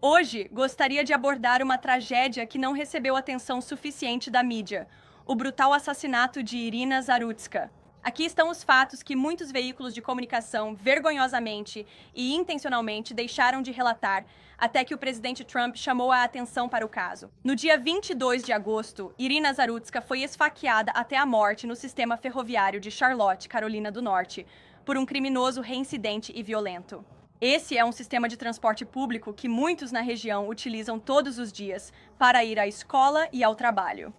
Hoje, gostaria de abordar uma tragédia que não recebeu atenção suficiente da mídia: o brutal assassinato de Irina Zarutska. Aqui estão os fatos que muitos veículos de comunicação vergonhosamente e intencionalmente deixaram de relatar, até que o presidente Trump chamou a atenção para o caso. No dia 22 de agosto, Irina Zarutska foi esfaqueada até a morte no sistema ferroviário de Charlotte, Carolina do Norte, por um criminoso reincidente e violento. Esse é um sistema de transporte público que muitos na região utilizam todos os dias para ir à escola e ao trabalho.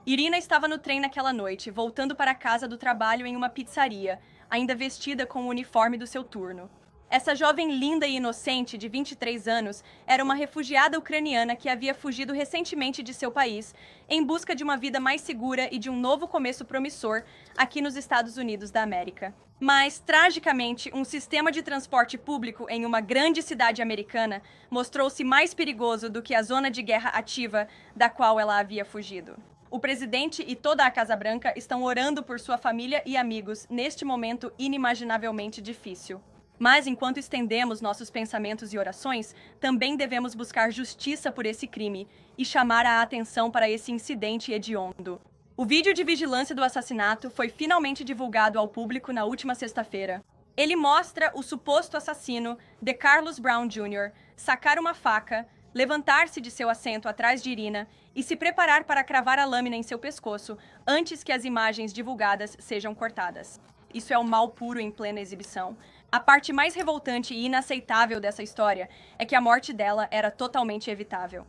Irina estava no trem naquela noite, voltando para a casa do trabalho em uma pizzaria, ainda vestida com o uniforme do seu turno. Essa jovem linda e inocente, de 23 anos, era uma refugiada ucraniana que havia fugido recentemente de seu país, em busca de uma vida mais segura e de um novo começo promissor aqui nos Estados Unidos da América. Mas, tragicamente, um sistema de transporte público em uma grande cidade americana mostrou-se mais perigoso do que a zona de guerra ativa da qual ela havia fugido. O presidente e toda a Casa Branca estão orando por sua família e amigos neste momento inimaginavelmente difícil. Mas, enquanto estendemos nossos pensamentos e orações, também devemos buscar justiça por esse crime e chamar a atenção para esse incidente hediondo. O vídeo de vigilância do assassinato foi finalmente divulgado ao público na última sexta-feira. Ele mostra o suposto assassino, DeCarlos Brown Jr., sacar uma faca, levantar-se de seu assento atrás de Irina e se preparar para cravar a lâmina em seu pescoço antes que as imagens divulgadas sejam cortadas. Isso é o mal puro em plena exibição. A parte mais revoltante e inaceitável dessa história é que a morte dela era totalmente evitável.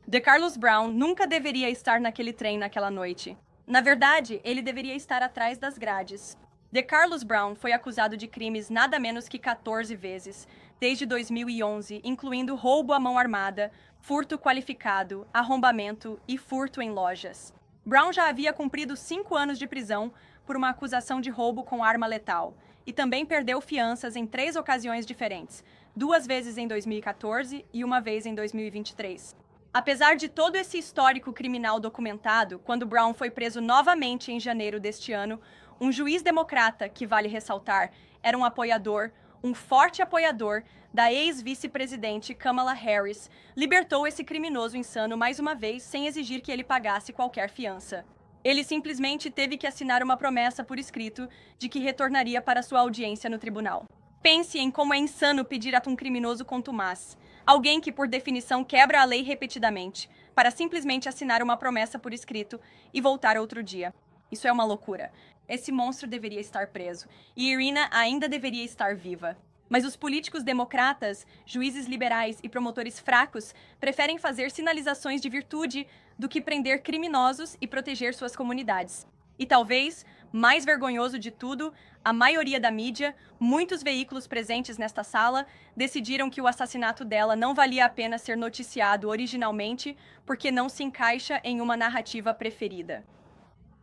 DeCarlos Brown nunca deveria estar naquele trem naquela noite. Na verdade, ele deveria estar atrás das grades. DeCarlos Brown foi acusado de crimes nada menos que 14 vezes, desde 2011, incluindo roubo à mão armada, furto qualificado, arrombamento e furto em lojas. Brown já havia cumprido 5 anos de prisão por uma acusação de roubo com arma letal, e também perdeu fianças em 3 ocasiões diferentes, 2 vezes em 2014 e 1 vez em 2023. Apesar de todo esse histórico criminal documentado, quando Brown foi preso novamente em janeiro deste ano, um juiz democrata, que vale ressaltar, era um forte apoiador da ex-vice-presidente Kamala Harris, libertou esse criminoso insano mais uma vez sem exigir que ele pagasse qualquer fiança. Ele simplesmente teve que assinar uma promessa por escrito de que retornaria para sua audiência no tribunal. Pense em como é insano pedir a um criminoso contumaz, alguém que por definição quebra a lei repetidamente, para simplesmente assinar uma promessa por escrito e voltar outro dia. Isso é uma loucura. Esse monstro deveria estar preso, e Irina ainda deveria estar viva. Mas os políticos democratas, juízes liberais e promotores fracos preferem fazer sinalizações de virtude do que prender criminosos e proteger suas comunidades. E talvez, mais vergonhoso de tudo, a maioria da mídia, muitos veículos presentes nesta sala, decidiram que o assassinato dela não valia a pena ser noticiado originalmente porque não se encaixa em uma narrativa preferida.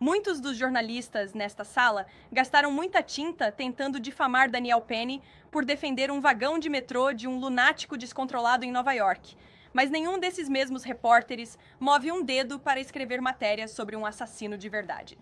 Muitos dos jornalistas nesta sala gastaram muita tinta tentando difamar Daniel Penny por defender um vagão de metrô de um lunático descontrolado em Nova York. Mas nenhum desses mesmos repórteres move um dedo para escrever matérias sobre um assassino de verdade.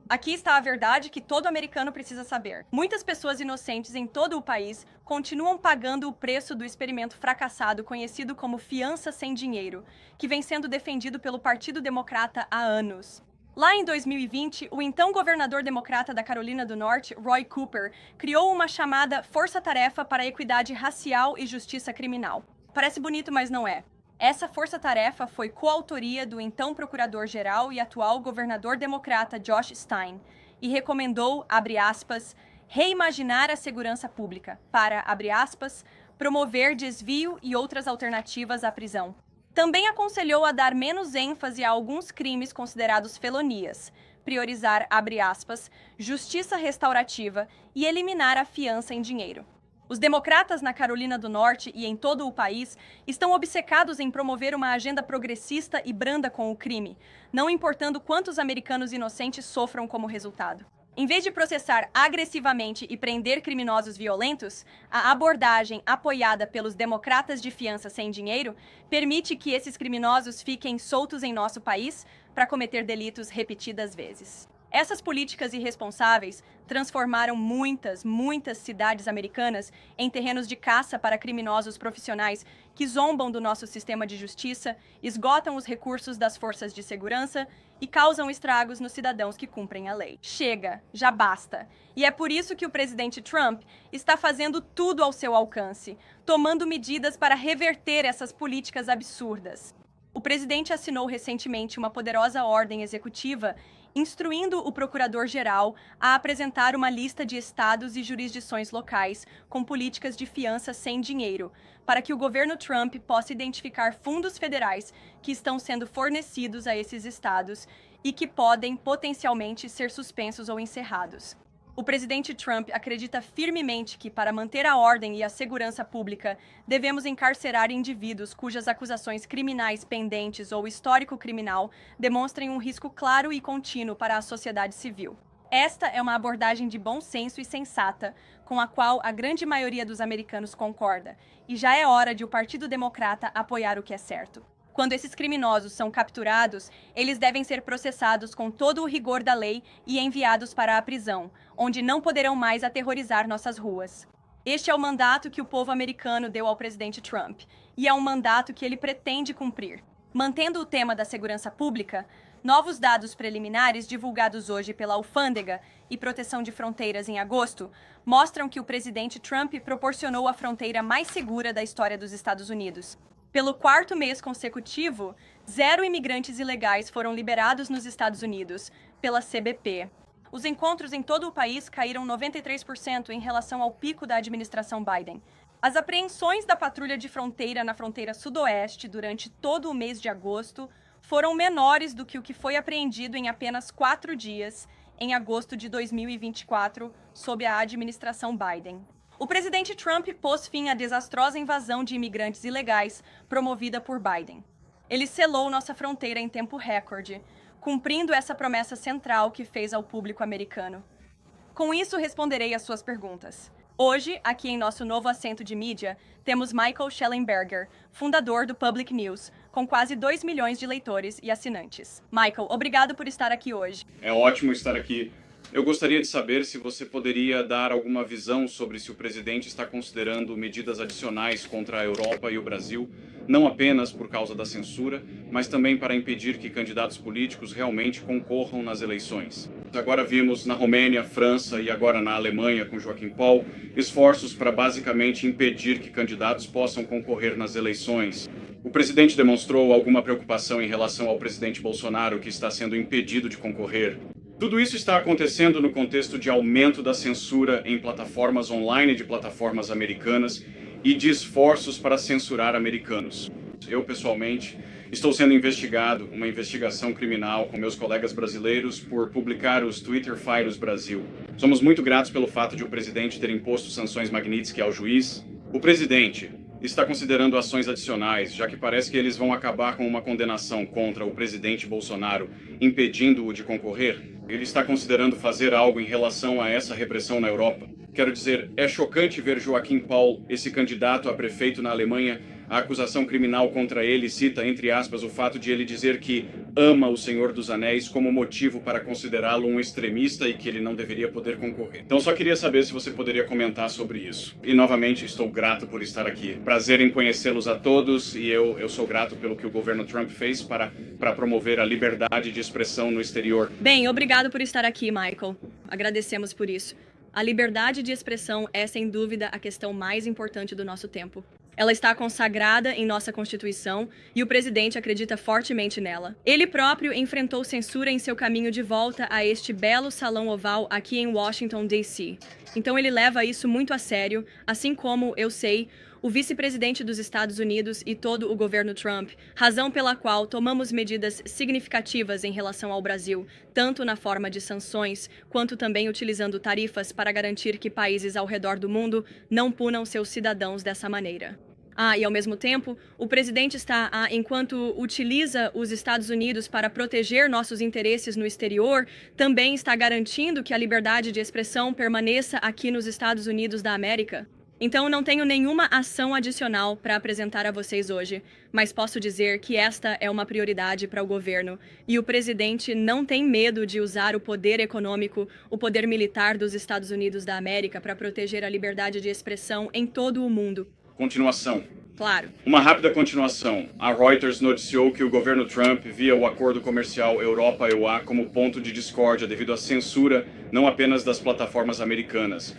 Aqui está a verdade que todo americano precisa saber. Muitas pessoas inocentes em todo o país continuam pagando o preço do experimento fracassado conhecido como fiança sem dinheiro, que vem sendo defendido pelo Partido Democrata há anos. Lá em 2020, o então governador democrata da Carolina do Norte, Roy Cooper, criou uma chamada Força-Tarefa para a Equidade Racial e Justiça Criminal. Parece bonito, mas não é. Essa força-tarefa foi coautoria do então procurador-geral e atual governador democrata Josh Stein e recomendou, abre aspas, reimaginar a segurança pública para, abre aspas, promover desvio e outras alternativas à prisão. Também aconselhou a dar menos ênfase a alguns crimes considerados felonias, priorizar, abre aspas, justiça restaurativa e eliminar a fiança em dinheiro. Os democratas na Carolina do Norte e em todo o país estão obcecados em promover uma agenda progressista e branda com o crime, não importando quantos americanos inocentes sofram como resultado. Em vez de processar agressivamente e prender criminosos violentos, a abordagem apoiada pelos democratas de fiança sem dinheiro permite que esses criminosos fiquem soltos em nosso país para cometer delitos repetidas vezes. Essas políticas irresponsáveis transformaram muitas cidades americanas em terrenos de caça para criminosos profissionais que zombam do nosso sistema de justiça, esgotam os recursos das forças de segurança e causam estragos nos cidadãos que cumprem a lei. Chega, já basta. E é por isso que o presidente Trump está fazendo tudo ao seu alcance, tomando medidas para reverter essas políticas absurdas. O presidente assinou recentemente uma poderosa ordem executiva instruindo o procurador-geral a apresentar uma lista de estados e jurisdições locais com políticas de fiança sem dinheiro, para que o governo Trump possa identificar fundos federais que estão sendo fornecidos a esses estados e que podem potencialmente ser suspensos ou encerrados. O presidente Trump acredita firmemente que, para manter a ordem e a segurança pública, devemos encarcerar indivíduos cujas acusações criminais pendentes ou histórico criminal demonstrem um risco claro e contínuo para a sociedade civil. Esta é uma abordagem de bom senso e sensata, com a qual a grande maioria dos americanos concorda, e já é hora de o Partido Democrata apoiar o que é certo. Quando esses criminosos são capturados, eles devem ser processados com todo o rigor da lei e enviados para a prisão, onde não poderão mais aterrorizar nossas ruas. Este é o mandato que o povo americano deu ao presidente Trump, e é um mandato que ele pretende cumprir. Mantendo o tema da segurança pública, novos dados preliminares divulgados hoje pela Alfândega e Proteção de Fronteiras em agosto mostram que o presidente Trump proporcionou a fronteira mais segura da história dos Estados Unidos. Pelo quarto mês consecutivo, 0 imigrantes ilegais foram liberados nos Estados Unidos, pela CBP. Os encontros em todo o país caíram 93% em relação ao pico da administração Biden. As apreensões da patrulha de fronteira na fronteira sudoeste durante todo o mês de agosto foram menores do que o que foi apreendido em apenas 4 dias, em agosto de 2024, sob a administração Biden. O presidente Trump pôs fim à desastrosa invasão de imigrantes ilegais promovida por Biden. Ele selou nossa fronteira em tempo recorde, cumprindo essa promessa central que fez ao público americano. Com isso, responderei às suas perguntas. Hoje, aqui em nosso novo assento de mídia, temos Michael Shellenberger, fundador do Public News, com quase 2 milhões de leitores e assinantes. Michael, obrigado por estar aqui hoje. É ótimo estar aqui. Eu gostaria de saber se você poderia dar alguma visão sobre se o presidente está considerando medidas adicionais contra a Europa e o Brasil, não apenas por causa da censura, mas também para impedir que candidatos políticos realmente concorram nas eleições. Agora vimos na Romênia, França e agora na Alemanha, com Joaquim Paul, esforços para basicamente impedir que candidatos possam concorrer nas eleições. O presidente demonstrou alguma preocupação em relação ao presidente Bolsonaro, que está sendo impedido de concorrer. Tudo isso está acontecendo no contexto de aumento da censura em plataformas online de plataformas americanas e de esforços para censurar americanos. Eu, pessoalmente, estou sendo investigado, uma investigação criminal com meus colegas brasileiros por publicar os Twitter Files Brasil. Somos muito gratos pelo fato de o presidente ter imposto sanções Magnitsky ao juiz. O presidente está considerando ações adicionais, já que parece que eles vão acabar com uma condenação contra o presidente Bolsonaro, impedindo-o de concorrer. Ele está considerando fazer algo em relação a essa repressão na Europa. Quero dizer, é chocante ver Joaquim Paul, esse candidato a prefeito na Alemanha. A acusação criminal contra ele cita, entre aspas, o fato de ele dizer que ama o Senhor dos Anéis como motivo para considerá-lo um extremista e que ele não deveria poder concorrer. Então só queria saber se você poderia comentar sobre isso. E novamente estou grato por estar aqui. Prazer em conhecê-los a todos e eu sou grato pelo que o governo Trump fez para promover a liberdade de expressão no exterior. Bem, obrigado por estar aqui, Michael. Agradecemos por isso. A liberdade de expressão é, sem dúvida, a questão mais importante do nosso tempo. Ela está consagrada em nossa Constituição e o presidente acredita fortemente nela. Ele próprio enfrentou censura em seu caminho de volta a este belo salão oval aqui em Washington, D.C. Então ele leva isso muito a sério, assim como, eu sei, o vice-presidente dos Estados Unidos e todo o governo Trump, razão pela qual tomamos medidas significativas em relação ao Brasil, tanto na forma de sanções, quanto também utilizando tarifas para garantir que países ao redor do mundo não punam seus cidadãos dessa maneira. E ao mesmo tempo, o presidente enquanto utiliza os Estados Unidos para proteger nossos interesses no exterior, também está garantindo que a liberdade de expressão permaneça aqui nos Estados Unidos da América. Então, não tenho nenhuma ação adicional para apresentar a vocês hoje, mas posso dizer que esta é uma prioridade para o governo e o presidente não tem medo de usar o poder econômico, o poder militar dos Estados Unidos da América para proteger a liberdade de expressão em todo o mundo. Continuação. Claro. Uma rápida continuação. A Reuters noticiou que o governo Trump via o acordo comercial Europa-EUA como ponto de discórdia devido à censura não apenas das plataformas americanas.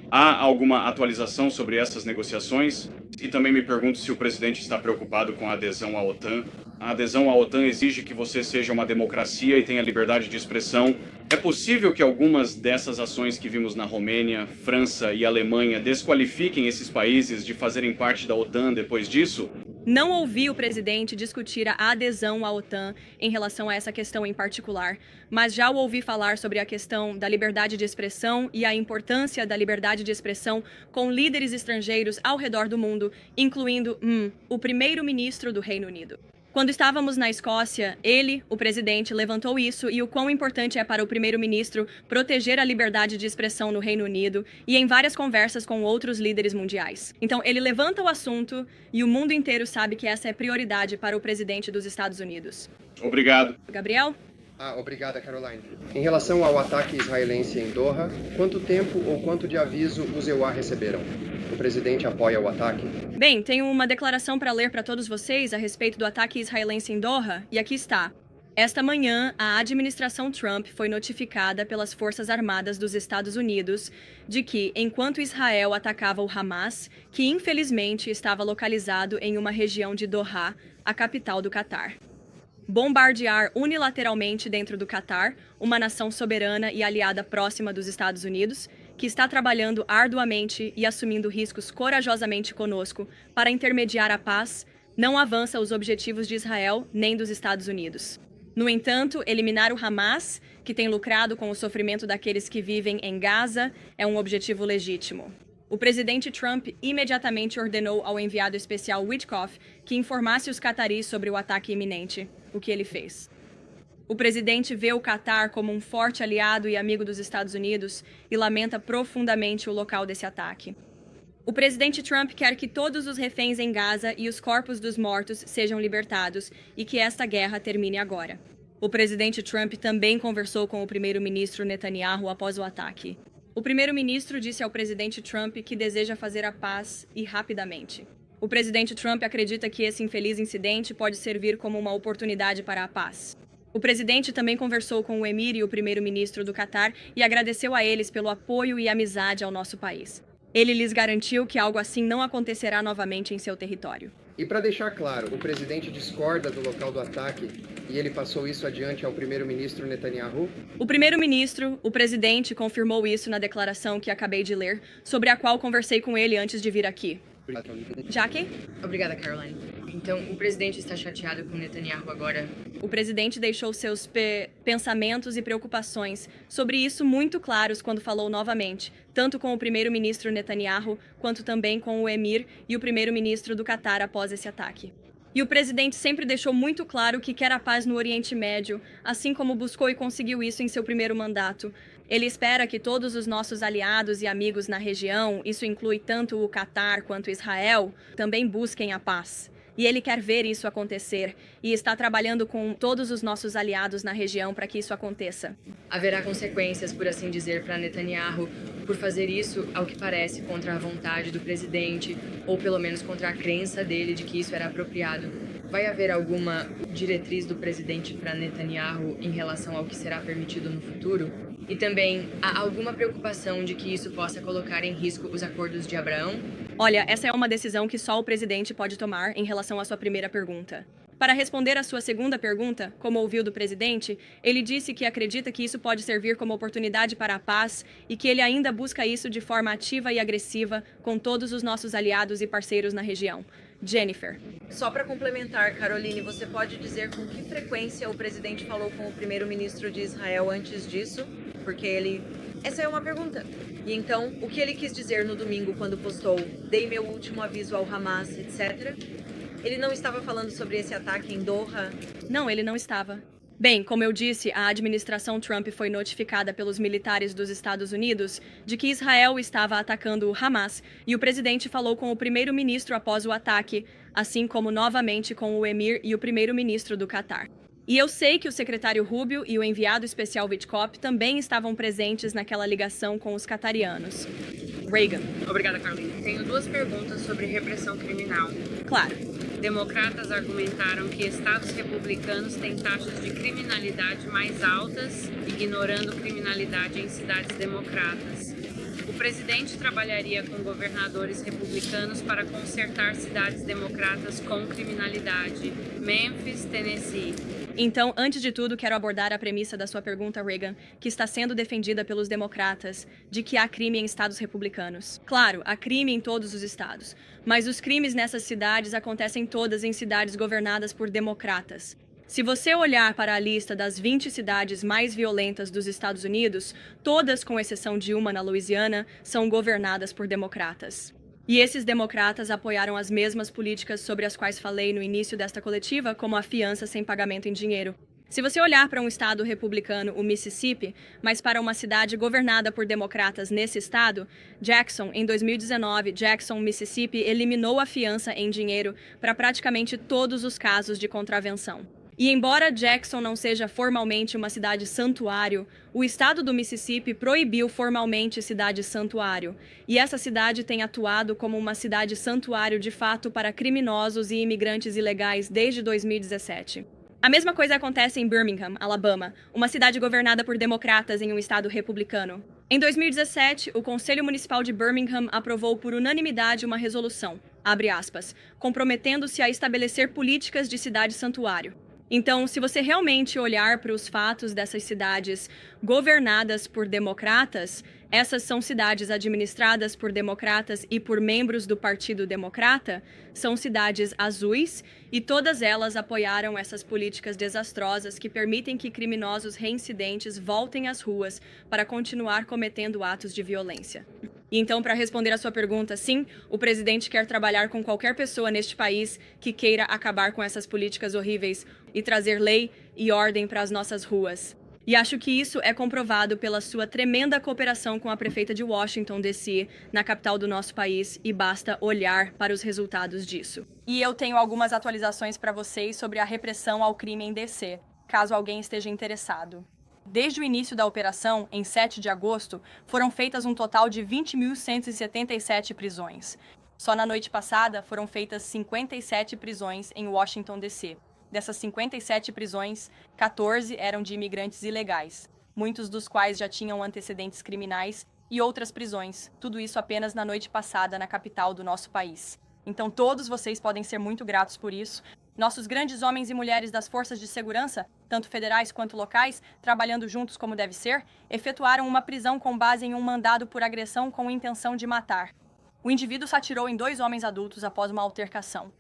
Há alguma atualização sobre essas negociações? E também me pergunto se o presidente está preocupado com a adesão à OTAN. A adesão à OTAN exige que você seja uma democracia e tenha liberdade de expressão. É possível que algumas dessas ações que vimos na Romênia, França e Alemanha desqualifiquem esses países de fazerem parte da OTAN depois disso? Não ouvi o presidente discutir a adesão à OTAN em relação a essa questão em particular, mas já o ouvi falar sobre a questão da liberdade de expressão e a importância da liberdade de expressão com líderes estrangeiros ao redor do mundo, incluindo o primeiro-ministro do Reino Unido. Quando estávamos na Escócia, ele, o presidente, levantou isso e o quão importante é para o primeiro-ministro proteger a liberdade de expressão no Reino Unido e em várias conversas com outros líderes mundiais. Então, ele levanta o assunto e o mundo inteiro sabe que essa é prioridade para o presidente dos Estados Unidos. Obrigado. Gabriel? Obrigada, Caroline. Em relação ao ataque israelense em Doha, quanto tempo ou quanto de aviso os EUA receberam? O presidente apoia o ataque? Bem, tenho uma declaração para ler para todos vocês a respeito do ataque israelense em Doha, e aqui está. Esta manhã, a administração Trump foi notificada pelas Forças Armadas dos Estados Unidos de que, enquanto Israel atacava o Hamas, que infelizmente estava localizado em uma região de Doha, a capital do Catar, bombardear unilateralmente dentro do Catar, uma nação soberana e aliada próxima dos Estados Unidos, que está trabalhando arduamente e assumindo riscos corajosamente conosco para intermediar a paz, não avança os objetivos de Israel nem dos Estados Unidos. No entanto, eliminar o Hamas, que tem lucrado com o sofrimento daqueles que vivem em Gaza, é um objetivo legítimo. O presidente Trump imediatamente ordenou ao enviado especial Witkoff que informasse os cataris sobre o ataque iminente, o que ele fez. O presidente vê o Catar como um forte aliado e amigo dos Estados Unidos e lamenta profundamente o local desse ataque. O presidente Trump quer que todos os reféns em Gaza e os corpos dos mortos sejam libertados e que esta guerra termine agora. O presidente Trump também conversou com o primeiro-ministro Netanyahu após o ataque. O primeiro-ministro disse ao presidente Trump que deseja fazer a paz e rapidamente. O presidente Trump acredita que esse infeliz incidente pode servir como uma oportunidade para a paz. O presidente também conversou com o emir e o primeiro-ministro do Catar e agradeceu a eles pelo apoio e amizade ao nosso país. Ele lhes garantiu que algo assim não acontecerá novamente em seu território. E para deixar claro, o presidente discorda do local do ataque e ele passou isso adiante ao primeiro-ministro Netanyahu? O primeiro-ministro, o presidente, confirmou isso na declaração que acabei de ler, sobre a qual conversei com ele antes de vir aqui. Jackie? Obrigada, Caroline. Então, o presidente está chateado com Netanyahu agora? O presidente deixou seus pensamentos e preocupações sobre isso muito claros quando falou novamente, tanto com o primeiro-ministro Netanyahu, quanto também com o emir e o primeiro-ministro do Catar após esse ataque. E o presidente sempre deixou muito claro que quer a paz no Oriente Médio, assim como buscou e conseguiu isso em seu primeiro mandato. Ele espera que todos os nossos aliados e amigos na região, isso inclui tanto o Catar quanto Israel, também busquem a paz. E ele quer ver isso acontecer e está trabalhando com todos os nossos aliados na região para que isso aconteça. Haverá consequências, por assim dizer, para Netanyahu por fazer isso, ao que parece, contra a vontade do presidente, ou pelo menos contra a crença dele de que isso era apropriado. Vai haver alguma diretriz do presidente para Netanyahu em relação ao que será permitido no futuro? E também, há alguma preocupação de que isso possa colocar em risco os acordos de Abraão? Olha, essa é uma decisão que só o presidente pode tomar em relação à sua primeira pergunta. Para responder à sua segunda pergunta, como ouviu do presidente, ele disse que acredita que isso pode servir como oportunidade para a paz e que ele ainda busca isso de forma ativa e agressiva com todos os nossos aliados e parceiros na região. Jennifer. Só para complementar, Caroline, você pode dizer com que frequência o presidente falou com o primeiro-ministro de Israel antes disso? Porque ele... Essa é uma pergunta. E então, o que ele quis dizer no domingo quando postou "Dei meu último aviso ao Hamas, etc." Ele não estava falando sobre esse ataque em Doha? Não, ele não estava. Bem, como eu disse, a administração Trump foi notificada pelos militares dos Estados Unidos de que Israel estava atacando o Hamas e o presidente falou com o primeiro-ministro após o ataque, assim como novamente com o emir e o primeiro-ministro do Catar. E eu sei que o secretário Rubio e o enviado especial Witkoff também estavam presentes naquela ligação com os catarianos. Reagan. Obrigada, Carolina. Tenho duas perguntas sobre repressão criminal. Claro. Democratas argumentaram que estados republicanos têm taxas de criminalidade mais altas, ignorando criminalidade em cidades democratas. O presidente trabalharia com governadores republicanos para consertar cidades democratas com criminalidade. Memphis, Tennessee. Então, antes de tudo, quero abordar a premissa da sua pergunta, Reagan, que está sendo defendida pelos democratas, de que há crime em estados republicanos. Claro, há crime em todos os estados, mas os crimes nessas cidades acontecem todas em cidades governadas por democratas. Se você olhar para a lista das 20 cidades mais violentas dos Estados Unidos, todas, com exceção de uma na Louisiana, são governadas por democratas. E esses democratas apoiaram as mesmas políticas sobre as quais falei no início desta coletiva, como a fiança sem pagamento em dinheiro. Se você olhar para um estado republicano, o Mississippi, mas para uma cidade governada por democratas nesse estado, Jackson, em 2019, Jackson, Mississippi, eliminou a fiança em dinheiro para praticamente todos os casos de contravenção. E embora Jackson não seja formalmente uma cidade santuário, o estado do Mississippi proibiu formalmente cidade santuário. E essa cidade tem atuado como uma cidade santuário de fato para criminosos e imigrantes ilegais desde 2017. A mesma coisa acontece em Birmingham, Alabama, uma cidade governada por democratas em um estado republicano. Em 2017, o Conselho Municipal de Birmingham aprovou por unanimidade uma resolução, abre aspas, comprometendo-se a estabelecer políticas de cidade santuário. Então, se você realmente olhar para os fatos dessas cidades governadas por democratas, essas são cidades administradas por democratas e por membros do Partido Democrata, são cidades azuis e todas elas apoiaram essas políticas desastrosas que permitem que criminosos reincidentes voltem às ruas para continuar cometendo atos de violência. E então, para responder a sua pergunta, sim, o presidente quer trabalhar com qualquer pessoa neste país que queira acabar com essas políticas horríveis e trazer lei e ordem para as nossas ruas. E acho que isso é comprovado pela sua tremenda cooperação com a prefeita de Washington, D.C., na capital do nosso país, e basta olhar para os resultados disso. E eu tenho algumas atualizações para vocês sobre a repressão ao crime em D.C., caso alguém esteja interessado. Desde o início da operação, em 7 de agosto, foram feitas um total de 20.177 prisões. Só na noite passada foram feitas 57 prisões em Washington, D.C. Dessas 57 prisões, 14 eram de imigrantes ilegais, muitos dos quais já tinham antecedentes criminais, e outras prisões, tudo isso apenas na noite passada na capital do nosso país. Então todos vocês podem ser muito gratos por isso. Nossos grandes homens e mulheres das forças de segurança, tanto federais quanto locais, trabalhando juntos como deve ser, efetuaram uma prisão com base em um mandado por agressão com intenção de matar. O indivíduo se atirou em 2 homens adultos após uma altercação.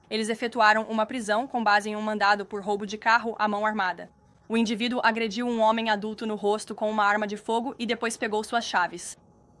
Eles efetuaram uma prisão com base em um mandado por roubo de carro à mão armada. O indivíduo agrediu um homem adulto no rosto com uma arma de fogo e depois pegou suas chaves.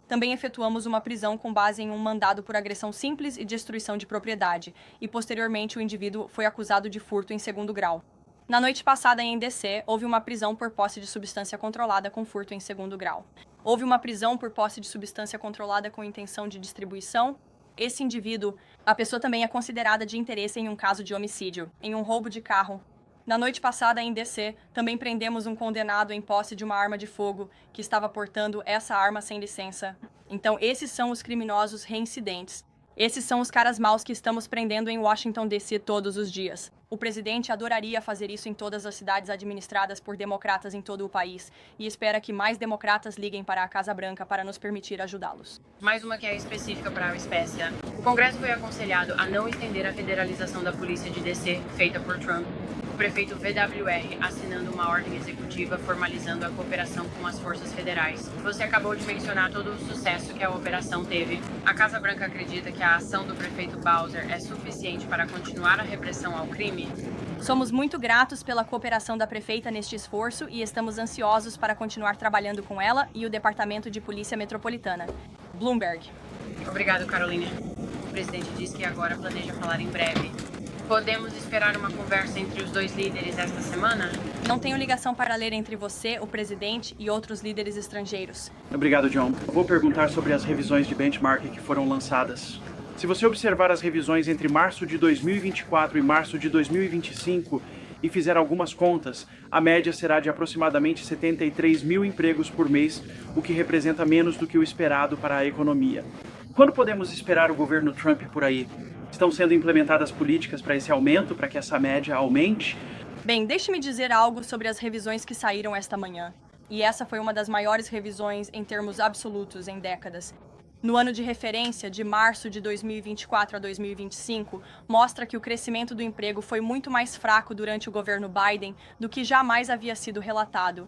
Também efetuamos uma prisão com base em um mandado por agressão simples e destruição de propriedade, e posteriormente o indivíduo foi acusado de furto em 2º grau. Na noite passada em D.C., houve uma prisão por posse de substância controlada com furto em 2º grau. Houve uma prisão por posse de substância controlada com intenção de distribuição. Esse indivíduo, a pessoa também é considerada de interesse em um caso de homicídio, em um roubo de carro. Na noite passada em D.C., também prendemos um condenado em posse de uma arma de fogo que estava portando essa arma sem licença. Então, esses são os criminosos reincidentes. Esses são os caras maus que estamos prendendo em Washington, D.C. todos os dias. O presidente adoraria fazer isso em todas as cidades administradas por democratas em todo o país e espera que mais democratas liguem para a Casa Branca para nos permitir ajudá-los. Mais uma que é específica para a Espécia. O Congresso foi aconselhado a não estender a federalização da polícia de D.C. feita por Trump. O prefeito VWR assinando uma ordem executiva formalizando a cooperação com as forças federais. Você acabou de mencionar todo o sucesso que a operação teve. A Casa Branca acredita que a ação do prefeito Bowser é suficiente para continuar a repressão ao crime? Somos muito gratos pela cooperação da prefeita neste esforço e estamos ansiosos para continuar trabalhando com ela e o Departamento de Polícia Metropolitana. Bloomberg. Obrigado, Carolina. O presidente diz que agora planeja falar em breve. Podemos esperar uma conversa entre os 2 líderes esta semana? Não tenho ligação para ler entre você, o presidente e outros líderes estrangeiros. Obrigado, John. Vou perguntar sobre as revisões de benchmark que foram lançadas. Se você observar as revisões entre março de 2024 e março de 2025, e fizer algumas contas, a média será de aproximadamente 73 mil empregos por mês, o que representa menos do que o esperado para a economia. Quando podemos esperar o governo Trump por aí? Estão sendo implementadas políticas para esse aumento, para que essa média aumente? Bem, deixe-me dizer algo sobre as revisões que saíram esta manhã. E essa foi uma das maiores revisões em termos absolutos em décadas. No ano de referência, de março de 2024 a 2025, mostra que o crescimento do emprego foi muito mais fraco durante o governo Biden do que jamais havia sido relatado.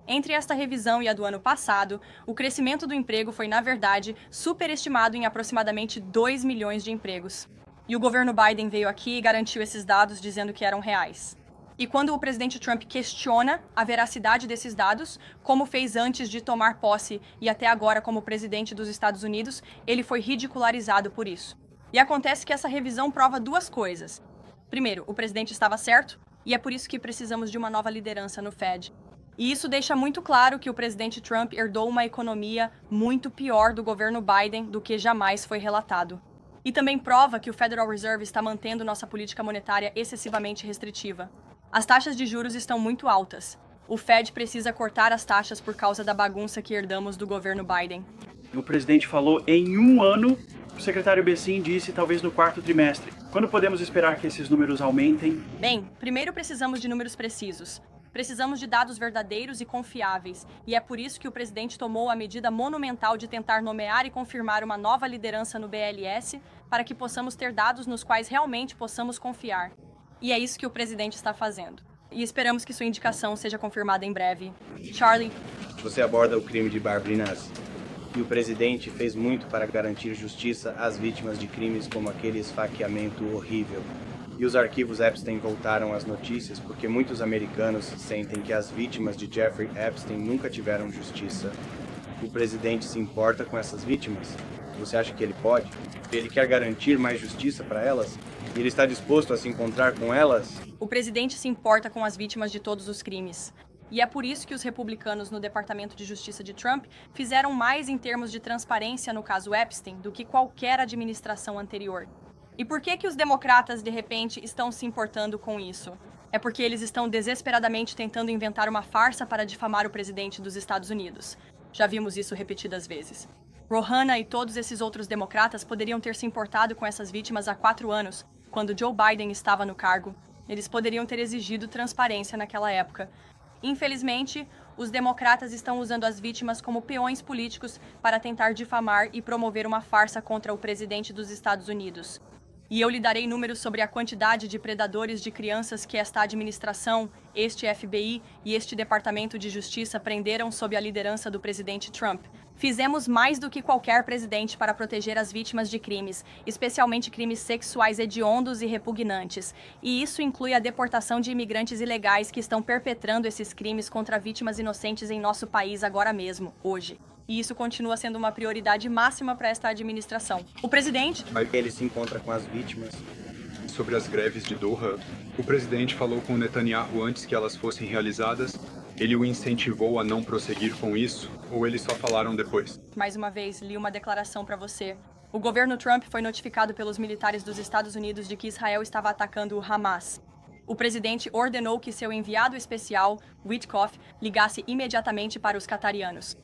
Entre esta revisão e a do ano passado, o crescimento do emprego foi, na verdade, superestimado em aproximadamente 2 milhões de empregos. E o governo Biden veio aqui e garantiu esses dados dizendo que eram reais. E quando o presidente Trump questiona a veracidade desses dados, como fez antes de tomar posse e até agora como presidente dos Estados Unidos, ele foi ridicularizado por isso. E acontece que essa revisão prova duas coisas. Primeiro, o presidente estava certo, e é por isso que precisamos de uma nova liderança no Fed. E isso deixa muito claro que o presidente Trump herdou uma economia muito pior do governo Biden do que jamais foi relatado. E também prova que o Federal Reserve está mantendo nossa política monetária excessivamente restritiva. As taxas de juros estão muito altas. O Fed precisa cortar as taxas por causa da bagunça que herdamos do governo Biden. O presidente falou em um ano, o secretário Bessin disse talvez no quarto trimestre. Quando podemos esperar que esses números aumentem? Bem, primeiro precisamos de números precisos. Precisamos de dados verdadeiros e confiáveis, e é por isso que o presidente tomou a medida monumental de tentar nomear e confirmar uma nova liderança no BLS para que possamos ter dados nos quais realmente possamos confiar. E é isso que o presidente está fazendo. E esperamos que sua indicação seja confirmada em breve. Charlie. Você aborda o crime de Barbara Inaz. E o presidente fez muito para garantir justiça às vítimas de crimes como aquele esfaqueamento horrível. E os arquivos Epstein voltaram às notícias porque muitos americanos sentem que as vítimas de Jeffrey Epstein nunca tiveram justiça. O presidente se importa com essas vítimas? Você acha que ele pode? Ele quer garantir mais justiça para elas? E ele está disposto a se encontrar com elas? O presidente se importa com as vítimas de todos os crimes. E é por isso que os republicanos no Departamento de Justiça de Trump fizeram mais em termos de transparência no caso Epstein do que qualquer administração anterior. E por que os democratas, de repente, estão se importando com isso? É porque eles estão desesperadamente tentando inventar uma farsa para difamar o presidente dos Estados Unidos. Já vimos isso repetidas vezes. Rohanna e todos esses outros democratas poderiam ter se importado com essas vítimas há 4 anos, quando Joe Biden estava no cargo. Eles poderiam ter exigido transparência naquela época. Infelizmente, os democratas estão usando as vítimas como peões políticos para tentar difamar e promover uma farsa contra o presidente dos Estados Unidos. E eu lhe darei números sobre a quantidade de predadores de crianças que esta administração, este FBI e este Departamento de Justiça prenderam sob a liderança do presidente Trump. Fizemos mais do que qualquer presidente para proteger as vítimas de crimes, especialmente crimes sexuais hediondos e repugnantes. E isso inclui a deportação de imigrantes ilegais que estão perpetrando esses crimes contra vítimas inocentes em nosso país agora mesmo, hoje. E isso continua sendo uma prioridade máxima para esta administração. O presidente... Ele se encontra com as vítimas. Sobre as greves de Doha, o presidente falou com Netanyahu antes que elas fossem realizadas. Ele o incentivou a não prosseguir com isso, ou eles só falaram depois? Mais uma vez, li uma declaração para você. O governo Trump foi notificado pelos militares dos Estados Unidos de que Israel estava atacando o Hamas. O presidente ordenou que seu enviado especial, Witkoff, ligasse imediatamente para os qatarianos.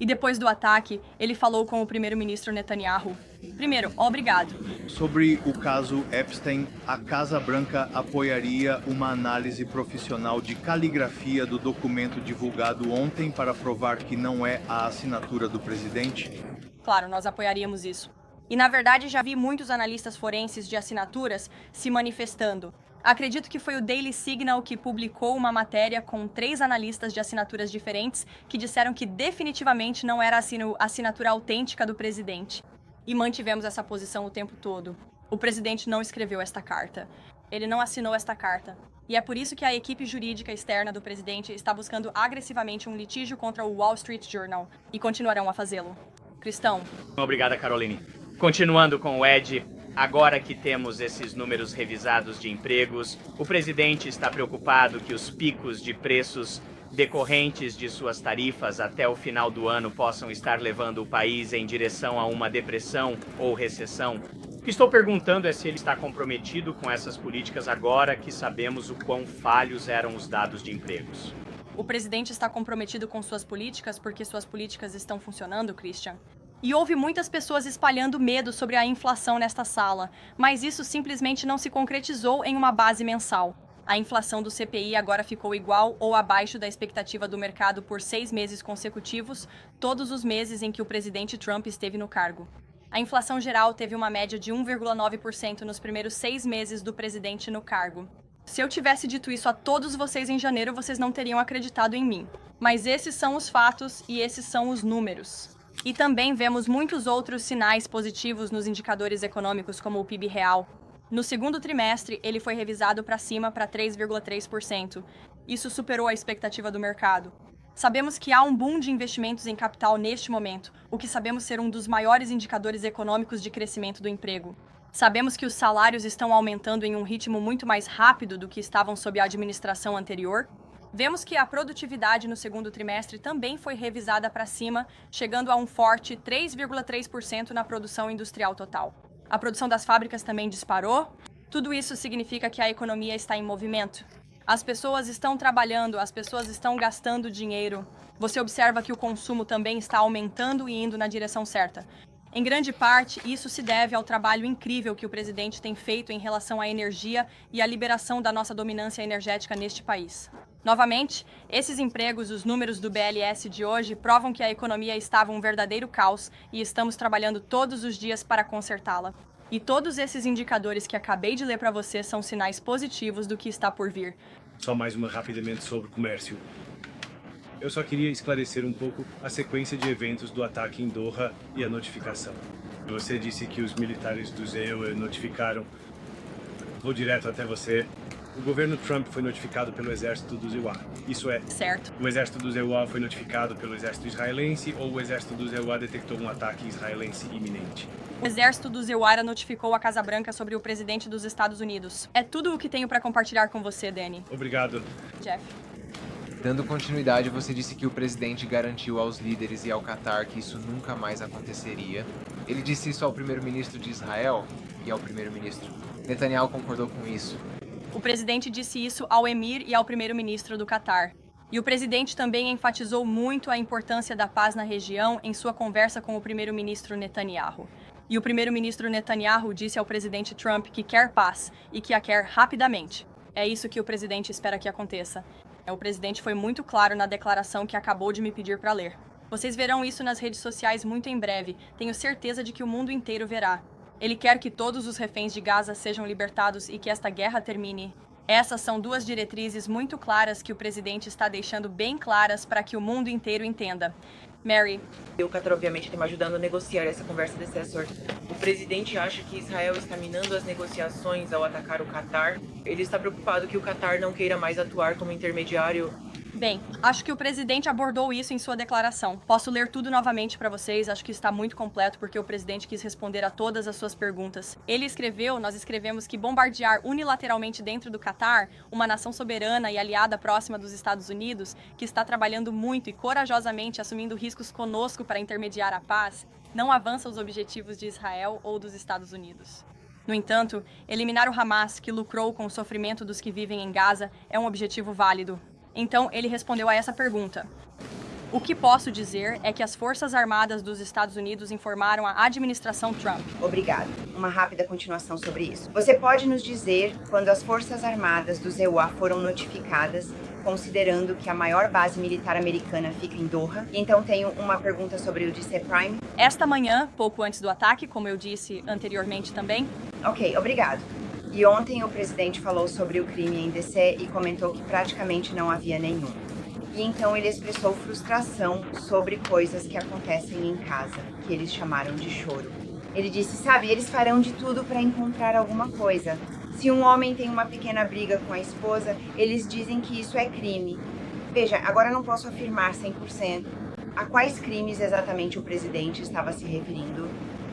E depois do ataque, ele falou com o primeiro-ministro Netanyahu. Primeiro, obrigado. Sobre o caso Epstein, a Casa Branca apoiaria uma análise profissional de caligrafia do documento divulgado ontem para provar que não é a assinatura do presidente? Claro, nós apoiaríamos isso. E, na verdade, já vi muitos analistas forenses de assinaturas se manifestando. Acredito que foi o Daily Signal que publicou uma matéria com 3 analistas de assinaturas diferentes que disseram que definitivamente não era a assinatura autêntica do presidente. E mantivemos essa posição o tempo todo. O presidente não escreveu esta carta. Ele não assinou esta carta. E é por isso que a equipe jurídica externa do presidente está buscando agressivamente um litígio contra o Wall Street Journal. E continuarão a fazê-lo. Cristão. Obrigada, Caroline. Continuando com o Ed... Agora que temos esses números revisados de empregos, o presidente está preocupado que os picos de preços decorrentes de suas tarifas até o final do ano possam estar levando o país em direção a uma depressão ou recessão. O que estou perguntando é se ele está comprometido com essas políticas agora que sabemos o quão falhos eram os dados de empregos. O presidente está comprometido com suas políticas porque suas políticas estão funcionando, Christian. E houve muitas pessoas espalhando medo sobre a inflação nesta sala, mas isso simplesmente não se concretizou em uma base mensal. A inflação do CPI agora ficou igual ou abaixo da expectativa do mercado por 6 meses consecutivos, todos os meses em que o presidente Trump esteve no cargo. A inflação geral teve uma média de 1,9% nos primeiros 6 meses do presidente no cargo. Se eu tivesse dito isso a todos vocês em janeiro, vocês não teriam acreditado em mim. Mas esses são os fatos e esses são os números. E também vemos muitos outros sinais positivos nos indicadores econômicos, como o PIB real. No segundo trimestre, ele foi revisado para cima para 3,3%. Isso superou a expectativa do mercado. Sabemos que há um boom de investimentos em capital neste momento, o que sabemos ser um dos maiores indicadores econômicos de crescimento do emprego. Sabemos que os salários estão aumentando em um ritmo muito mais rápido do que estavam sob a administração anterior. Vemos que a produtividade no segundo trimestre também foi revisada para cima, chegando a um forte 3,3% na produção industrial total. A produção das fábricas também disparou. Tudo isso significa que a economia está em movimento. As pessoas estão trabalhando, as pessoas estão gastando dinheiro. Você observa que o consumo também está aumentando e indo na direção certa. Em grande parte, isso se deve ao trabalho incrível que o presidente tem feito em relação à energia e à liberação da nossa dominância energética neste país. Novamente, esses empregos, os números do BLS de hoje, provam que a economia estava um verdadeiro caos e estamos trabalhando todos os dias para consertá-la. E todos esses indicadores que acabei de ler para você são sinais positivos do que está por vir. Só mais uma rapidamente sobre comércio. Eu só queria esclarecer um pouco a sequência de eventos do ataque em Doha e a notificação. Você disse que os militares do ZEU notificaram. Vou direto até você. O governo Trump foi notificado pelo exército do ZEUA. Isso é, certo. O exército do ZEUA foi notificado pelo exército israelense ou o exército do ZEUA detectou um ataque israelense iminente? O exército do ZEUA notificou a Casa Branca sobre o presidente dos Estados Unidos. É tudo o que tenho para compartilhar com você, Danny. Obrigado. Jeff. Dando continuidade, você disse que o presidente garantiu aos líderes e ao Qatar que isso nunca mais aconteceria. Ele disse isso ao primeiro-ministro de Israel e ao primeiro-ministro. Netanyahu concordou com isso. O presidente disse isso ao emir e ao primeiro-ministro do Qatar. E o presidente também enfatizou muito a importância da paz na região em sua conversa com o primeiro-ministro Netanyahu. E o primeiro-ministro Netanyahu disse ao presidente Trump que quer paz e que a quer rapidamente. É isso que o presidente espera que aconteça. O presidente foi muito claro na declaração que acabou de me pedir para ler. Vocês verão isso nas redes sociais muito em breve. Tenho certeza de que o mundo inteiro verá. Ele quer que todos os reféns de Gaza sejam libertados e que esta guerra termine. Essas são duas diretrizes muito claras que o presidente está deixando bem claras para que o mundo inteiro entenda. Mary. O Qatar obviamente está me ajudando a negociar essa conversa de cessor. O presidente acha que Israel está minando as negociações ao atacar o Qatar. Ele está preocupado que o Qatar não queira mais atuar como intermediário. Bem, acho que o presidente abordou isso em sua declaração. Posso ler tudo novamente para vocês, acho que está muito completo porque o presidente quis responder a todas as suas perguntas. Ele escreveu, nós escrevemos que bombardear unilateralmente dentro do Qatar, uma nação soberana e aliada próxima dos Estados Unidos, que está trabalhando muito e corajosamente assumindo riscos conosco para intermediar a paz, não avança os objetivos de Israel ou dos Estados Unidos. No entanto, eliminar o Hamas, que lucrou com o sofrimento dos que vivem em Gaza, é um objetivo válido. Então, ele respondeu a essa pergunta. O que posso dizer é que as Forças Armadas dos Estados Unidos informaram a administração Trump. Obrigado. Uma rápida continuação sobre isso. Você pode nos dizer quando as Forças Armadas do ZEUA foram notificadas, considerando que a maior base militar americana fica em Doha? E então tenho uma pergunta sobre o DC Prime. Esta manhã, pouco antes do ataque, como eu disse anteriormente também. Ok, obrigado. E ontem o presidente falou sobre o crime em DC e comentou que praticamente não havia nenhum. E então ele expressou frustração sobre coisas que acontecem em casa, que eles chamaram de choro. Ele disse, sabe, eles farão de tudo para encontrar alguma coisa. Se um homem tem uma pequena briga com a esposa, eles dizem que isso é crime. Veja, agora não posso afirmar 100%. A quais crimes exatamente o presidente estava se referindo?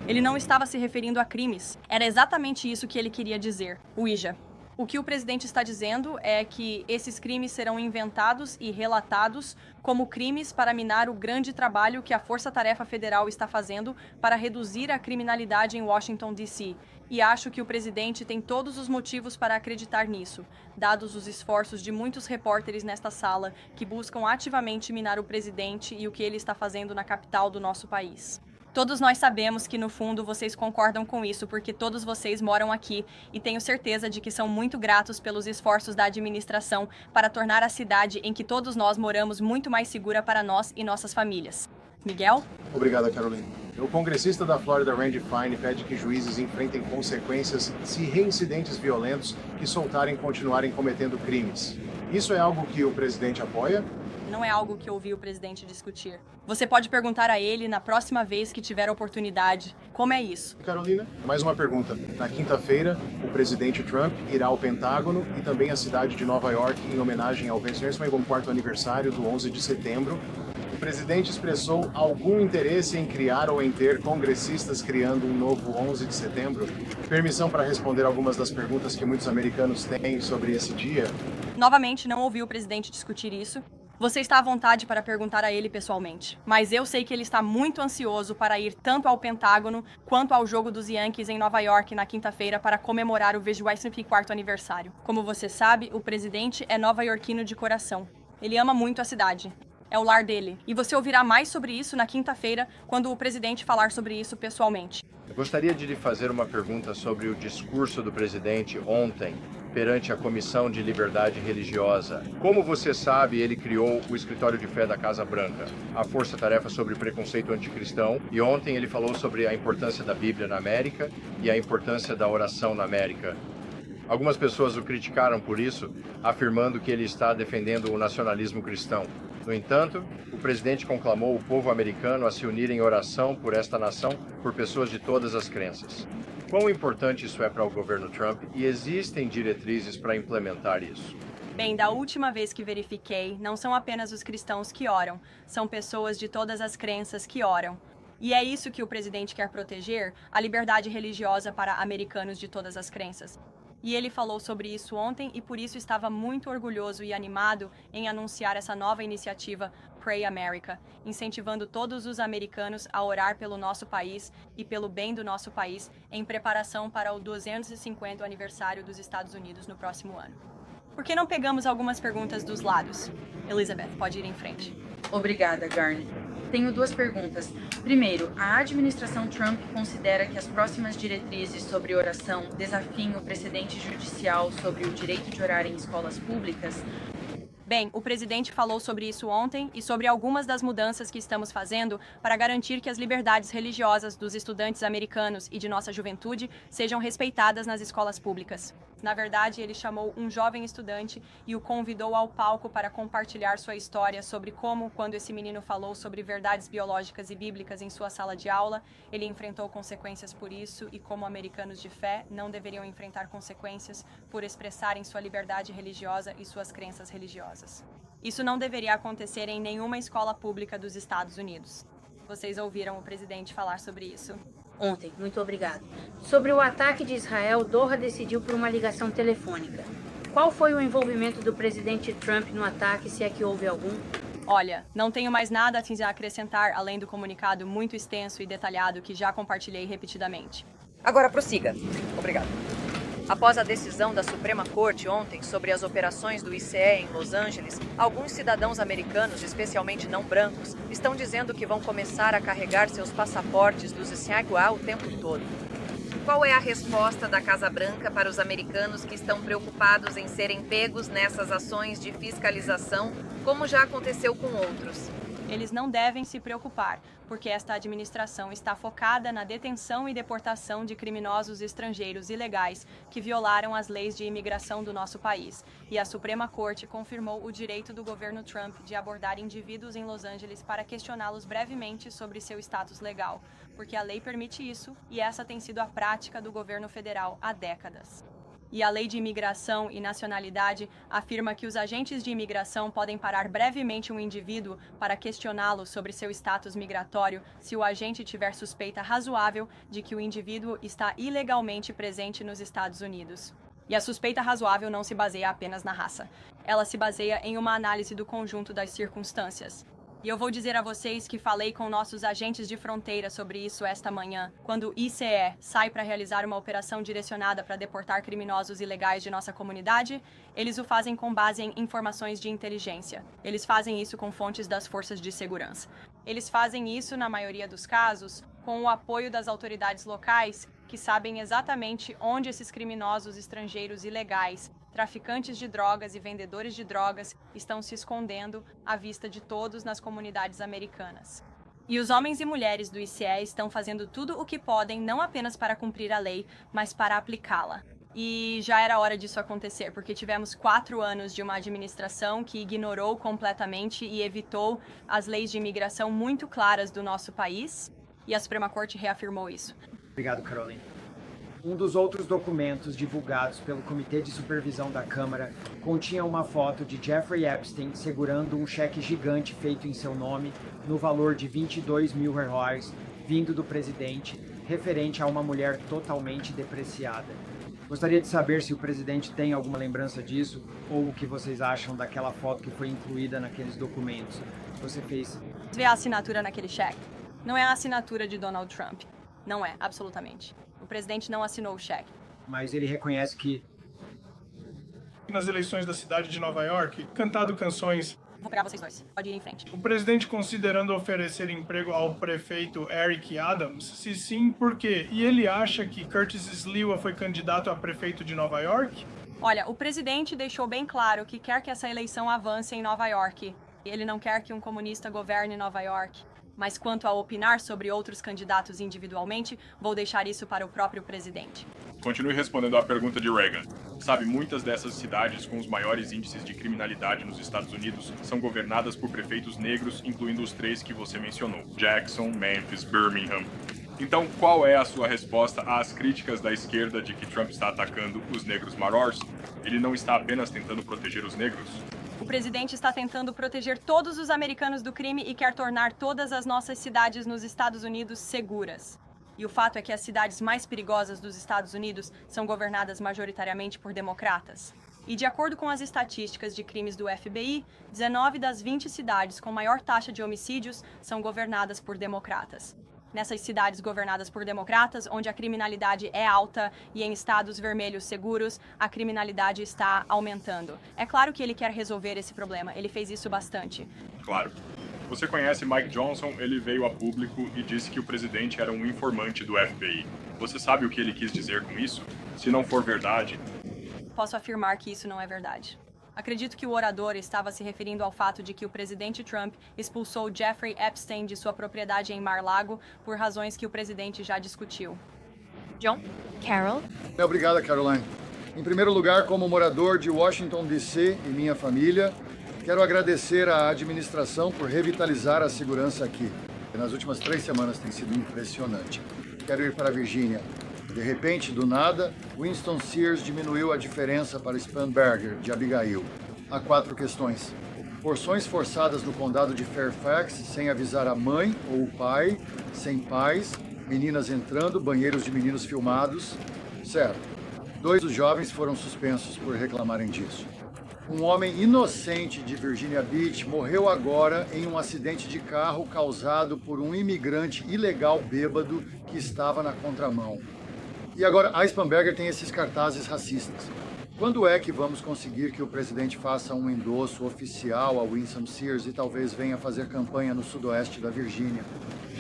Ele não estava se referindo a crimes. Era exatamente isso que ele queria dizer. Ouija. O que o presidente está dizendo é que esses crimes serão inventados e relatados como crimes para minar o grande trabalho que a Força Tarefa Federal está fazendo para reduzir a criminalidade em Washington, D.C. E acho que o presidente tem todos os motivos para acreditar nisso, dados os esforços de muitos repórteres nesta sala que buscam ativamente minar o presidente e o que ele está fazendo na capital do nosso país. Todos nós sabemos que, no fundo, vocês concordam com isso, porque todos vocês moram aqui e tenho certeza de que são muito gratos pelos esforços da administração para tornar a cidade em que todos nós moramos muito mais segura para nós e nossas famílias. Miguel? Obrigado, Carolina. O congressista da Flórida, Randy Fine, pede que juízes enfrentem consequências se reincidentes violentos que soltarem continuarem cometendo crimes. Isso é algo que o presidente apoia? Não é algo que ouvi o presidente discutir. Você pode perguntar a ele na próxima vez que tiver oportunidade. Como é isso? Carolina, mais uma pergunta. Na quinta-feira, o presidente Trump irá ao Pentágono e também à cidade de Nova York em homenagem ao vencimento do 4º aniversário do 11 de setembro. O presidente expressou algum interesse em criar ou em ter congressistas criando um novo 11 de setembro? Permissão para responder algumas das perguntas que muitos americanos têm sobre esse dia? Novamente, não ouvi o presidente discutir isso. Você está à vontade para perguntar a ele pessoalmente, mas eu sei que ele está muito ansioso para ir tanto ao Pentágono quanto ao jogo dos Yankees em Nova York na quinta-feira para comemorar o 24º aniversário. Como você sabe, o presidente é nova-iorquino de coração. Ele ama muito a cidade. É o lar dele. E você ouvirá mais sobre isso na quinta-feira, quando o presidente falar sobre isso pessoalmente. Eu gostaria de lhe fazer uma pergunta sobre o discurso do presidente ontem, perante a Comissão de Liberdade Religiosa. Como você sabe, ele criou o Escritório de Fé da Casa Branca, a força-tarefa sobre preconceito anticristão, e ontem ele falou sobre a importância da Bíblia na América e a importância da oração na América. Algumas pessoas o criticaram por isso, afirmando que ele está defendendo o nacionalismo cristão. No entanto, o presidente conclamou o povo americano a se unir em oração por esta nação por pessoas de todas as crenças. Quão importante isso é para o governo Trump e existem diretrizes para implementar isso? Bem, da última vez que verifiquei, não são apenas os cristãos que oram, são pessoas de todas as crenças que oram. E é isso que o presidente quer proteger, a liberdade religiosa para americanos de todas as crenças. E ele falou sobre isso ontem e por isso estava muito orgulhoso e animado em anunciar essa nova iniciativa Pray America, incentivando todos os americanos a orar pelo nosso país e pelo bem do nosso país em preparação para o 250º aniversário dos Estados Unidos no próximo ano. Por que não pegamos algumas perguntas dos lados? Elizabeth, pode ir em frente. Obrigada, Garnet. Tenho duas perguntas. Primeiro, a administração Trump considera que as próximas diretrizes sobre oração desafiem o precedente judicial sobre o direito de orar em escolas públicas? Bem, o presidente falou sobre isso ontem e sobre algumas das mudanças que estamos fazendo para garantir que as liberdades religiosas dos estudantes americanos e de nossa juventude sejam respeitadas nas escolas públicas. Na verdade, ele chamou um jovem estudante e o convidou ao palco para compartilhar sua história sobre como, quando esse menino falou sobre verdades biológicas e bíblicas em sua sala de aula, ele enfrentou consequências por isso e como americanos de fé não deveriam enfrentar consequências por expressarem sua liberdade religiosa e suas crenças religiosas. Isso não deveria acontecer em nenhuma escola pública dos Estados Unidos. Vocês ouviram o presidente falar sobre isso? Ontem, muito obrigado. Sobre o ataque de Israel, Doha decidiu por uma ligação telefônica. Qual foi o envolvimento do presidente Trump no ataque, se é que houve algum? Olha, não tenho mais nada a acrescentar além do comunicado muito extenso e detalhado que já compartilhei repetidamente. Agora prossiga. Obrigado. Após a decisão da Suprema Corte ontem sobre as operações do ICE em Los Angeles, alguns cidadãos americanos, especialmente não brancos, estão dizendo que vão começar a carregar seus passaportes dos CIAGUA o tempo todo. Qual é a resposta da Casa Branca para os americanos que estão preocupados em serem pegos nessas ações de fiscalização, como já aconteceu com outros? Eles não devem se preocupar, porque esta administração está focada na detenção e deportação de criminosos estrangeiros ilegais que violaram as leis de imigração do nosso país. E a Suprema Corte confirmou o direito do governo Trump de abordar indivíduos em Los Angeles para questioná-los brevemente sobre seu status legal, porque a lei permite isso e essa tem sido a prática do governo federal há décadas. E a Lei de Imigração e Nacionalidade afirma que os agentes de imigração podem parar brevemente um indivíduo para questioná-lo sobre seu status migratório se o agente tiver suspeita razoável de que o indivíduo está ilegalmente presente nos Estados Unidos. E a suspeita razoável não se baseia apenas na raça. Ela se baseia em uma análise do conjunto das circunstâncias. E eu vou dizer a vocês que falei com nossos agentes de fronteira sobre isso esta manhã. Quando o ICE sai para realizar uma operação direcionada para deportar criminosos ilegais de nossa comunidade, eles o fazem com base em informações de inteligência. Eles fazem isso com fontes das forças de segurança. Eles fazem isso, na maioria dos casos, com o apoio das autoridades locais, que sabem exatamente onde esses criminosos estrangeiros ilegais, traficantes de drogas e vendedores de drogas estão se escondendo à vista de todos nas comunidades americanas. E os homens e mulheres do ICE estão fazendo tudo o que podem, não apenas para cumprir a lei, mas para aplicá-la. E já era hora disso acontecer, porque tivemos 4 anos de uma administração que ignorou completamente e evitou as leis de imigração muito claras do nosso país, e a Suprema Corte reafirmou isso. Obrigado, Carolina. Um dos outros documentos divulgados pelo Comitê de Supervisão da Câmara continha uma foto de Jeffrey Epstein segurando um cheque gigante feito em seu nome no valor de $22 mil vindo do presidente, referente a uma mulher totalmente depreciada. Gostaria de saber se o presidente tem alguma lembrança disso ou o que vocês acham daquela foto que foi incluída naqueles documentos. Você fez... Vê a assinatura naquele cheque. Não é a assinatura de Donald Trump. Não é, absolutamente. O presidente não assinou o cheque. Mas ele reconhece que... Nas eleições da cidade de Nova York, cantado canções... Vou pegar vocês dois. Pode ir em frente. O presidente considerando oferecer emprego ao prefeito Eric Adams? Se sim, por quê? E ele acha que Curtis Sliwa foi candidato a prefeito de Nova York? Olha, o presidente deixou bem claro que quer que essa eleição avance em Nova York. Ele não quer que um comunista governe Nova York. Mas quanto a opinar sobre outros candidatos individualmente, vou deixar isso para o próprio presidente. Continue respondendo à pergunta de Reagan. Sabe, muitas dessas cidades com os maiores índices de criminalidade nos Estados Unidos são governadas por prefeitos negros, incluindo os 3 que você mencionou: Jackson, Memphis, Birmingham. Então, qual é a sua resposta às críticas da esquerda de que Trump está atacando os negros maiores? Ele não está apenas tentando proteger os negros? O presidente está tentando proteger todos os americanos do crime e quer tornar todas as nossas cidades nos Estados Unidos seguras. E o fato é que as cidades mais perigosas dos Estados Unidos são governadas majoritariamente por democratas. E de acordo com as estatísticas de crimes do FBI, 19 das 20 cidades com maior taxa de homicídios são governadas por democratas. Nessas cidades governadas por democratas, onde a criminalidade é alta e em estados vermelhos seguros, a criminalidade está aumentando. É claro que ele quer resolver esse problema, ele fez isso bastante. Claro. Você conhece Mike Johnson, ele veio a público e disse que o presidente era um informante do FBI. Você sabe o que ele quis dizer com isso? Se não for verdade... Posso afirmar que isso não é verdade. Acredito que o orador estava se referindo ao fato de que o presidente Trump expulsou Jeffrey Epstein de sua propriedade em Mar-a-Lago por razões que o presidente já discutiu. John? Carol? Obrigada, Caroline. Em primeiro lugar, como morador de Washington, D.C. e minha família, quero agradecer à administração por revitalizar a segurança aqui. Nas últimas 3 semanas tem sido impressionante. Quero ir para a Virgínia. De repente, do nada, Winston Sears diminuiu a diferença para Spanberger, de Abigail. Há 4 questões. Porções forçadas no condado de Fairfax, sem avisar a mãe ou o pai, sem pais, meninas entrando, banheiros de meninos filmados. Certo. 2 dos jovens foram suspensos por reclamarem disso. Um homem inocente de Virginia Beach morreu agora em um acidente de carro causado por um imigrante ilegal bêbado que estava na contramão. E agora, a Spanberger tem esses cartazes racistas. Quando é que vamos conseguir que o presidente faça um endosso oficial a Winston Sears e talvez venha fazer campanha no sudoeste da Virgínia?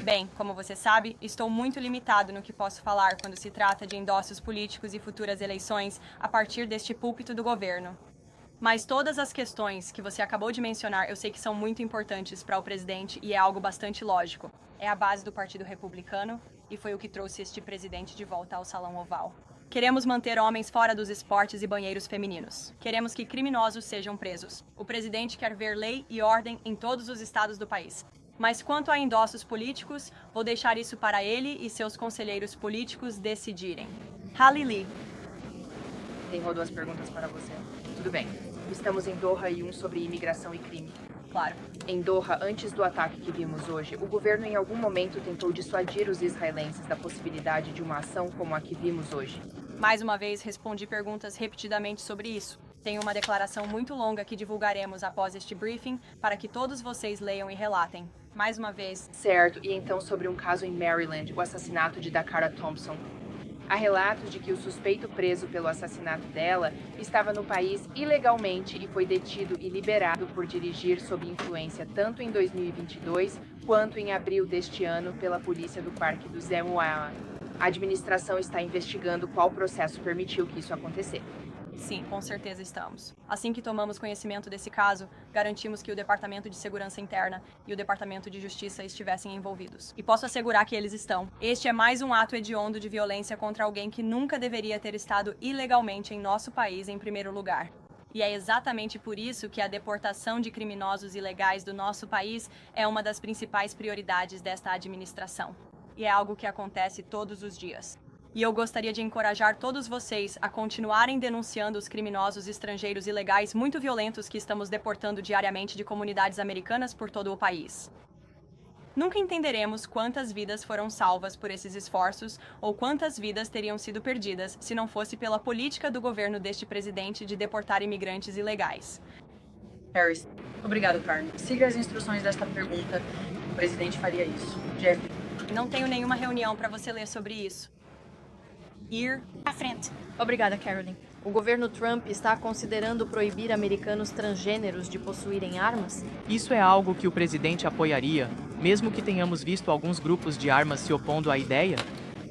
Bem, como você sabe, estou muito limitado no que posso falar quando se trata de endossos políticos e futuras eleições a partir deste púlpito do governo. Mas todas as questões que você acabou de mencionar eu sei que são muito importantes para o presidente e é algo bastante lógico. É a base do Partido Republicano e foi o que trouxe este presidente de volta ao Salão Oval. Queremos manter homens fora dos esportes e banheiros femininos. Queremos que criminosos sejam presos. O presidente quer ver lei e ordem em todos os estados do país. Mas quanto a endossos políticos, vou deixar isso para ele e seus conselheiros políticos decidirem. Hallie Lee. Tenho 2 perguntas para você. Tudo bem. Estamos em Doha e um sobre imigração e crime. Claro. Em Doha, antes do ataque que vimos hoje, o governo em algum momento tentou dissuadir os israelenses da possibilidade de uma ação como a que vimos hoje. Mais uma vez, respondi perguntas repetidamente sobre isso. Tem uma declaração muito longa que divulgaremos após este briefing para que todos vocês leiam e relatem. Mais uma vez. Certo, e então sobre um caso em Maryland, o assassinato de Dakara Thompson. Há relatos de que o suspeito preso pelo assassinato dela estava no país ilegalmente e foi detido e liberado por dirigir sob influência tanto em 2022 quanto em abril deste ano pela polícia do Parque do Zemuala. A administração está investigando qual processo permitiu que isso acontecesse. Sim, com certeza estamos. Assim que tomamos conhecimento desse caso, garantimos que o Departamento de Segurança Interna e o Departamento de Justiça estivessem envolvidos. E posso assegurar que eles estão. Este é mais um ato hediondo de violência contra alguém que nunca deveria ter estado ilegalmente em nosso país em primeiro lugar. E é exatamente por isso que a deportação de criminosos ilegais do nosso país é uma das principais prioridades desta administração. E é algo que acontece todos os dias. E eu gostaria de encorajar todos vocês a continuarem denunciando os criminosos estrangeiros ilegais muito violentos que estamos deportando diariamente de comunidades americanas por todo o país. Nunca entenderemos quantas vidas foram salvas por esses esforços ou quantas vidas teriam sido perdidas se não fosse pela política do governo deste presidente de deportar imigrantes ilegais. Harris. Obrigado, Carmen. Siga as instruções desta pergunta. O presidente faria isso. Jeff. Não tenho nenhuma reunião para você ler sobre isso. Ir à frente. Obrigada, Caroline. O governo Trump está considerando proibir americanos transgêneros de possuírem armas? Isso é algo que o presidente apoiaria, mesmo que tenhamos visto alguns grupos de armas se opondo à ideia?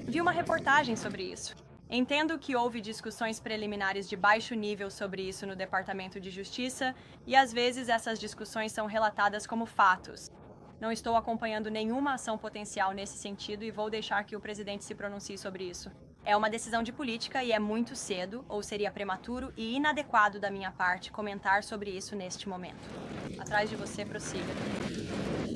Vi uma reportagem sobre isso. Entendo que houve discussões preliminares de baixo nível sobre isso no Departamento de Justiça e às vezes essas discussões são relatadas como fatos. Não estou acompanhando nenhuma ação potencial nesse sentido e vou deixar que o presidente se pronuncie sobre isso. É uma decisão de política e é muito cedo, ou seria prematuro e inadequado da minha parte comentar sobre isso neste momento. Atrás de você, prossiga.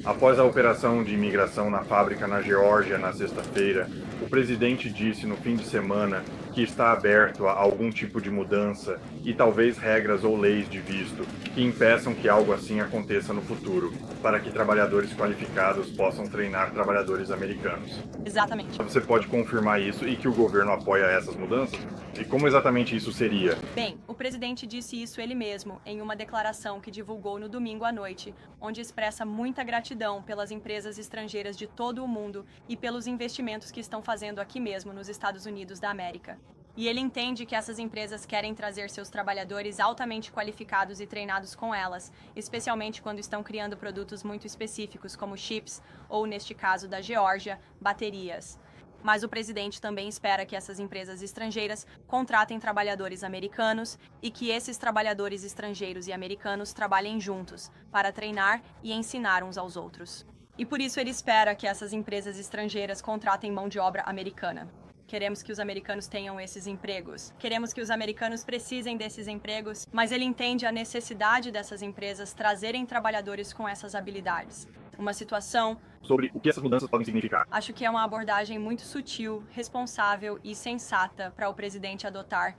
Após a operação de imigração na fábrica na Geórgia na sexta-feira, o presidente disse no fim de semana que está aberto a algum tipo de mudança e talvez regras ou leis de visto que impeçam que algo assim aconteça no futuro, para que trabalhadores qualificados possam treinar trabalhadores americanos. Exatamente. Você pode confirmar isso e que o governo apoia essas mudanças? E como exatamente isso seria? Bem, o presidente disse isso ele mesmo em uma declaração que divulgou no domingo à noite, onde expressa muita gratidão pelas empresas estrangeiras de todo o mundo e pelos investimentos que estão fazendo aqui mesmo nos Estados Unidos da América. E ele entende que essas empresas querem trazer seus trabalhadores altamente qualificados e treinados com elas, especialmente quando estão criando produtos muito específicos como chips ou, neste caso da Geórgia, baterias. Mas o presidente também espera que essas empresas estrangeiras contratem trabalhadores americanos e que esses trabalhadores estrangeiros e americanos trabalhem juntos para treinar e ensinar uns aos outros. E por isso ele espera que essas empresas estrangeiras contratem mão de obra americana. Queremos que os americanos tenham esses empregos. Queremos que os americanos precisem desses empregos, mas ele entende a necessidade dessas empresas trazerem trabalhadores com essas habilidades. Uma situação sobre o que essas mudanças podem significar. Acho que é uma abordagem muito sutil, responsável e sensata para o presidente adotar.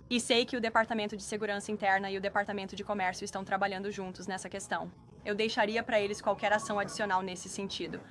E sei que o Departamento de Segurança Interna e o Departamento de Comércio estão trabalhando juntos nessa questão. Eu deixaria para eles qualquer ação adicional nesse sentido.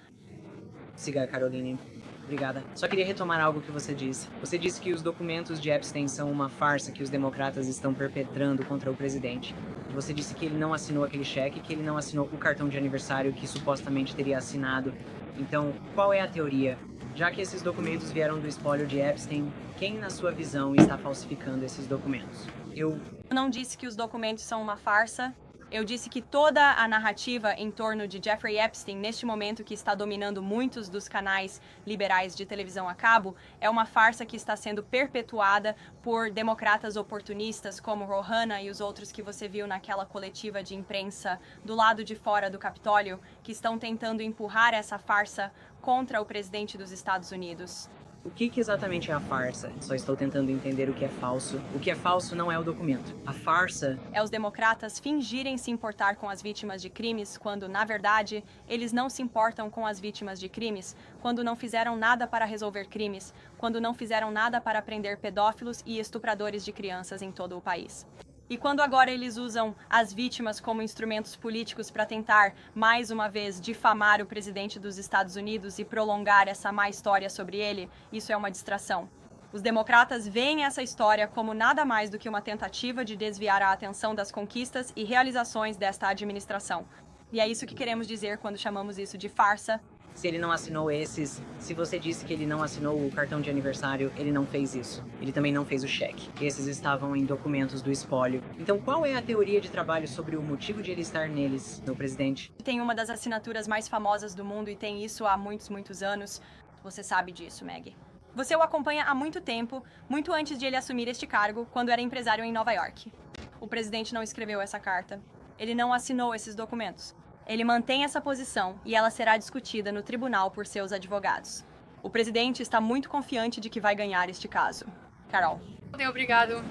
Siga, Caroline. Obrigada. Só queria retomar algo que você disse. Você disse que os documentos de Epstein são uma farsa que os democratas estão perpetrando contra o presidente. Você disse que ele não assinou aquele cheque, que ele não assinou o cartão de aniversário que supostamente teria assinado. Então, qual é a teoria? Já que esses documentos vieram do espólio de Epstein, quem, na sua visão, está falsificando esses documentos? Eu não disse que os documentos são uma farsa. Eu disse que toda a narrativa em torno de Jeffrey Epstein, neste momento que está dominando muitos dos canais liberais de televisão a cabo, é uma farsa que está sendo perpetuada por democratas oportunistas como Rohanna e os outros que você viu naquela coletiva de imprensa do lado de fora do Capitólio, que estão tentando empurrar essa farsa contra o presidente dos Estados Unidos. O que exatamente é a farsa? Só estou tentando entender o que é falso. O que é falso não é o documento. A farsa é os democratas fingirem se importar com as vítimas de crimes, quando, na verdade, eles não se importam com as vítimas de crimes, quando não fizeram nada para resolver crimes, quando não fizeram nada para prender pedófilos e estupradores de crianças em todo o país. E quando agora eles usam as vítimas como instrumentos políticos para tentar, mais uma vez, difamar o presidente dos Estados Unidos e prolongar essa má história sobre ele, isso é uma distração. Os democratas veem essa história como nada mais do que uma tentativa de desviar a atenção das conquistas e realizações desta administração. E é isso que queremos dizer quando chamamos isso de farsa. Se ele não assinou esses, se você disse que ele não assinou o cartão de aniversário, ele não fez isso. Ele também não fez o cheque. Esses estavam em documentos do espólio. Então qual é a teoria de trabalho sobre o motivo de ele estar neles, meu presidente? Tem uma das assinaturas mais famosas do mundo e tem isso há muitos anos. Você sabe disso, Maggie. Você o acompanha há muito tempo, muito antes de ele assumir este cargo, quando era empresário em Nova York. O presidente não escreveu essa carta. Ele não assinou esses documentos. Ele mantém essa posição e ela será discutida no tribunal por seus advogados. O presidente está muito confiante de que vai ganhar este caso. Carol. Obrigado.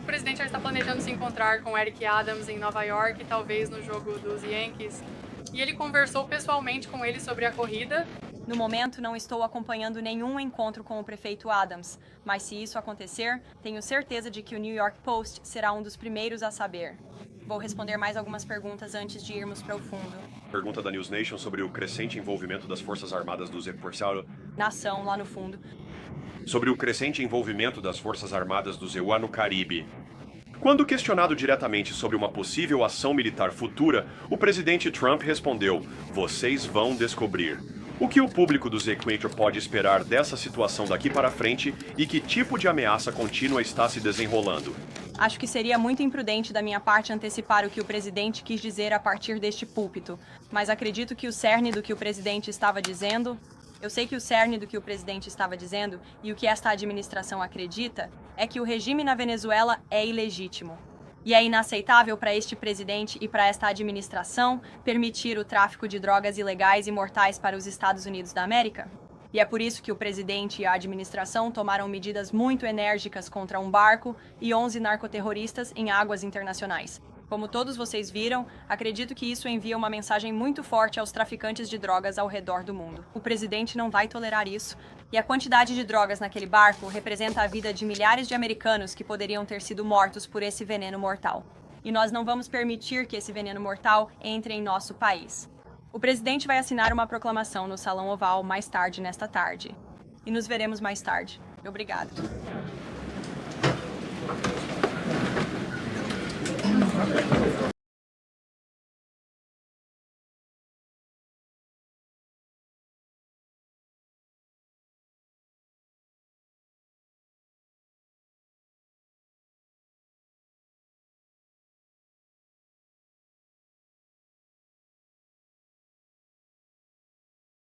O presidente já está planejando se encontrar com Eric Adams em Nova York, talvez no jogo dos Yankees. E ele conversou pessoalmente com ele sobre a corrida. No momento, não estou acompanhando nenhum encontro com o prefeito Adams, mas se isso acontecer, tenho certeza de que o New York Post será um dos primeiros a saber. Vou responder mais algumas perguntas antes de irmos para o fundo. Pergunta da News Nation sobre o crescente envolvimento das Forças Armadas do ZEU. Nação, lá no fundo. Sobre o crescente envolvimento das Forças Armadas do ZEU no Caribe. Quando questionado diretamente sobre uma possível ação militar futura, o presidente Trump respondeu: "Vocês vão descobrir." O que o público do Z-Quator pode esperar dessa situação daqui para frente e que tipo de ameaça contínua está se desenrolando? Acho que seria muito imprudente da minha parte antecipar o que o presidente quis dizer a partir deste púlpito, mas acredito que o cerne do que o presidente estava dizendo... Eu sei que o cerne do que o presidente estava dizendo e o que esta administração acredita é que o regime na Venezuela é ilegítimo. E é inaceitável para este presidente e para esta administração permitir o tráfico de drogas ilegais e mortais para os Estados Unidos da América? E é por isso que o presidente e a administração tomaram medidas muito enérgicas contra um barco e 11 narcoterroristas em águas internacionais. Como todos vocês viram, acredito que isso envia uma mensagem muito forte aos traficantes de drogas ao redor do mundo. O presidente não vai tolerar isso, e a quantidade de drogas naquele barco representa a vida de milhares de americanos que poderiam ter sido mortos por esse veneno mortal. E nós não vamos permitir que esse veneno mortal entre em nosso país. O presidente vai assinar uma proclamação no Salão Oval mais tarde nesta tarde. E nos veremos mais tarde. Obrigada. Thank you.